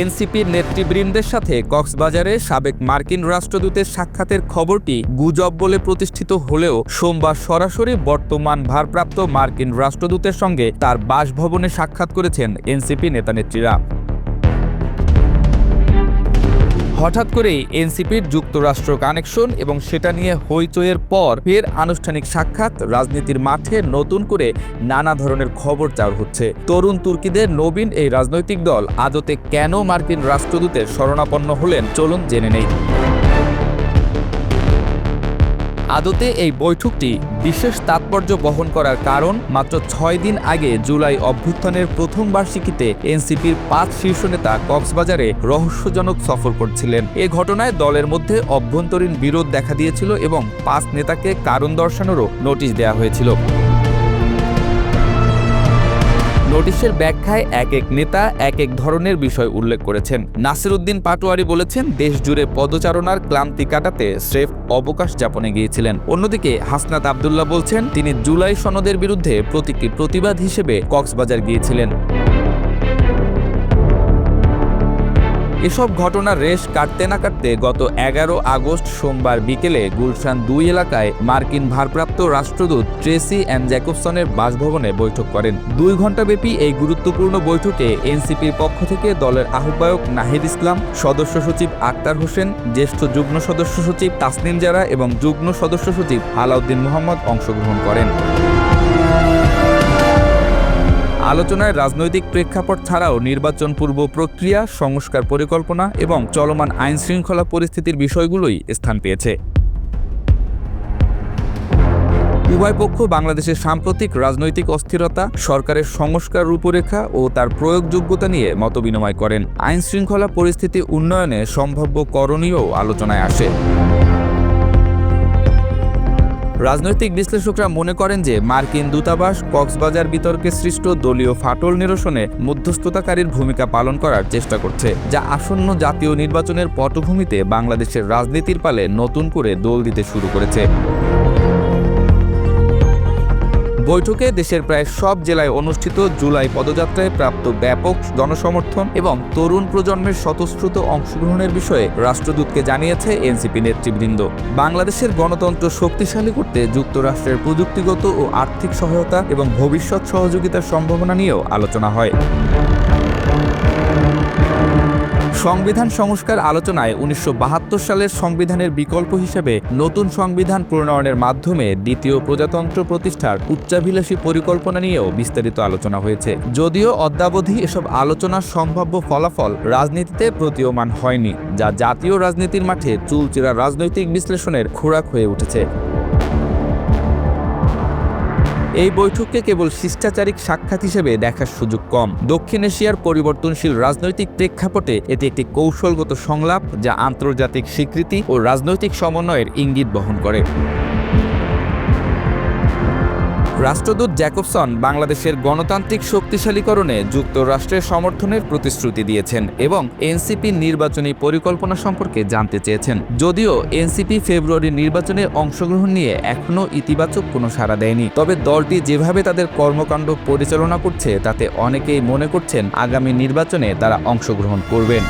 এনসিপির নেতৃবৃন্দের সাথে কক্সবাজারে সাবেক মার্কিন রাষ্ট্রদূতের সাক্ষাতের খবরটি গুজব বলে প্রতিষ্ঠিত হলেও সোমবার সরাসরি বর্তমান ভারপ্রাপ্ত মার্কিন রাষ্ট্রদূতের সঙ্গে তার বাসভবনে সাক্ষাৎ করেছেন এনসিপি নেতানেত্রীরা। হঠাৎ করেই এনসিপির যুক্তরাষ্ট্র কানেকশন এবং সেটা নিয়ে হইচইয়ের পর ফের আনুষ্ঠানিক সাক্ষাৎ রাজনীতির মাঠে নতুন করে নানা ধরনের খবর চাউর হচ্ছে। তরুণ তুর্কিদের নবীন এই রাজনৈতিক দল আদতে কেন মার্কিন রাষ্ট্রদূতের শরণাপন্ন হলেন চলুন জেনে নেই। আদতে এই বৈঠকটি বিশেষ তাৎপর্য বহন করার কারণ মাত্র 6 দিন আগে জুলাই অভ্যুত্থানের প্রথম বার্ষিকীতে এনসিপির 5 শীর্ষ নেতা কক্সবাজারে রহস্যজনক সফর করছিলেন। এ ঘটনায় দলের মধ্যে অভ্যন্তরীণ বিরোধ দেখা দিয়েছিল এবং 5 নেতাকে কারণ দর্শানোরও নোটিশ দেওয়া হয়েছিল। নোটিশের ব্যাখ্যায় এক নেতা এক ধরনের বিষয় উল্লেখ করেছেন। নাসিরউদ্দিন পাটোয়ারি বলেছেন, দেশ জুড়ে পদচারণার ক্লান্তি কাটাতে স্রেফ অবকাশ যাপনে গিয়েছিলেন। অন্যদিকে হাসনাত আব্দুল্লাহ বলছেন, তিনি জুলাই সনদের বিরুদ্ধে প্রতীকী প্রতিবাদ হিসেবে কক্সবাজার গিয়েছিলেন। এসব ঘটনার রেশ কাটতে না কাটতে গত 11 আগস্ট সোমবার বিকেলে গুলশান 2 এলাকায় মার্কিন ভারপ্রাপ্ত রাষ্ট্রদূত ট্রেসি অ্যান জ্যাকবসনের বাসভবনে বৈঠক করেন। 2 ঘণ্টাব্যাপী এই গুরুত্বপূর্ণ বৈঠকে এনসিপির পক্ষ থেকে দলের আহ্বায়ক নাহিদ ইসলাম, সদস্য সচিব আক্তার হোসেন, জ্যেষ্ঠ যুগ্ম সদস্য সচিব তাসনিম জারা এবং যুগ্ম সদস্য সচিব আলাউদ্দিন মোহাম্মদ অংশগ্রহণ করেন। আলোচনায় রাজনৈতিক প্রেক্ষাপট ছাড়াও নির্বাচন পূর্ব প্রক্রিয়া, সংস্কার পরিকল্পনা এবং চলমান আইনশৃঙ্খলা পরিস্থিতির বিষয়গুলোই স্থান পেয়েছে। উভয় পক্ষ বাংলাদেশের সাম্প্রতিক রাজনৈতিক অস্থিরতা, সরকারের সংস্কার রূপরেখা ও তার প্রয়োগযোগ্যতা নিয়ে মতবিনিময় করেন। আইনশৃঙ্খলা পরিস্থিতি উন্নয়নে সম্ভাব্য করণীয় আলোচনায় আসে। রাজনৈতিক বিশ্লেষকরা মনে করেন যে মার্কিন দূতাবাস কক্সবাজার বিতর্কে সৃষ্ট দলীয় ফাটল নিরসনে মধ্যস্থতাকারীর ভূমিকা পালন করার চেষ্টা করছে, যা আসন্ন জাতীয় নির্বাচনের পটভূমিতে বাংলাদেশের রাজনীতির পালে নতুন করে দোল দিতে শুরু করেছে। বৈঠকে দেশের প্রায় সব জেলায় অনুষ্ঠিত জুলাই পদযাত্রায় প্রাপ্ত ব্যাপক জনসমর্থন এবং তরুণ প্রজন্মের স্বতঃস্ফূর্ত অংশগ্রহণের বিষয়ে রাষ্ট্রদূতকে জানিয়েছে এনসিপি নেতৃবৃন্দ। বাংলাদেশের গণতন্ত্র শক্তিশালী করতে যুক্তরাষ্ট্রের প্রযুক্তিগত ও আর্থিক সহায়তা এবং ভবিষ্যৎ সহযোগিতার সম্ভাবনা নিয়েও আলোচনা হয়। সংবিধান সংস্কার আলোচনায় 1972 সালের সংবিধানের বিকল্প হিসেবে নতুন সংবিধান প্রণয়নের মাধ্যমে দ্বিতীয় প্রজাতন্ত্র প্রতিষ্ঠার উচ্চাভিলাষী পরিকল্পনা নিয়েও বিস্তারিত আলোচনা হয়েছে। যদিও অদ্যাবধি এসব আলোচনার সম্ভাব্য ফলাফল রাজনীতিতে প্রতীয়মান হয়নি, যা জাতীয় রাজনীতির মাঠে চুলচেরা রাজনৈতিক বিশ্লেষণের খোরাক হয়ে উঠেছে। এই বৈঠককে কেবল শিষ্টাচারিক সাক্ষাৎ হিসেবে দেখার সুযোগ কম। দক্ষিণ এশিয়ার পরিবর্তনশীল রাজনৈতিক প্রেক্ষাপটে এটি একটি কৌশলগত সংলাপ, যা আন্তর্জাতিক স্বীকৃতি ও রাজনৈতিক সমন্বয়ের ইঙ্গিত বহন করে। রাষ্ট্রদূত জ্যাকবসন বাংলাদেশের গণতান্ত্রিক শক্তিশালীকরণে যুক্তরাষ্ট্রের সমর্থনের প্রতিশ্রুতি দিয়েছেন এবং এনসিপি নির্বাচনী পরিকল্পনা সম্পর্কে জানতে চেয়েছেন। যদিও এনসিপি ফেব্রুয়ারির নির্বাচনে অংশগ্রহণ নিয়ে এখনও ইতিবাচক কোনো সাড়া দেয়নি, তবে দলটি যেভাবে তাদের কর্মকাণ্ড পরিচালনা করছে তাতে অনেকেই মনে করছেন আগামী নির্বাচনে তারা অংশগ্রহণ করবেন।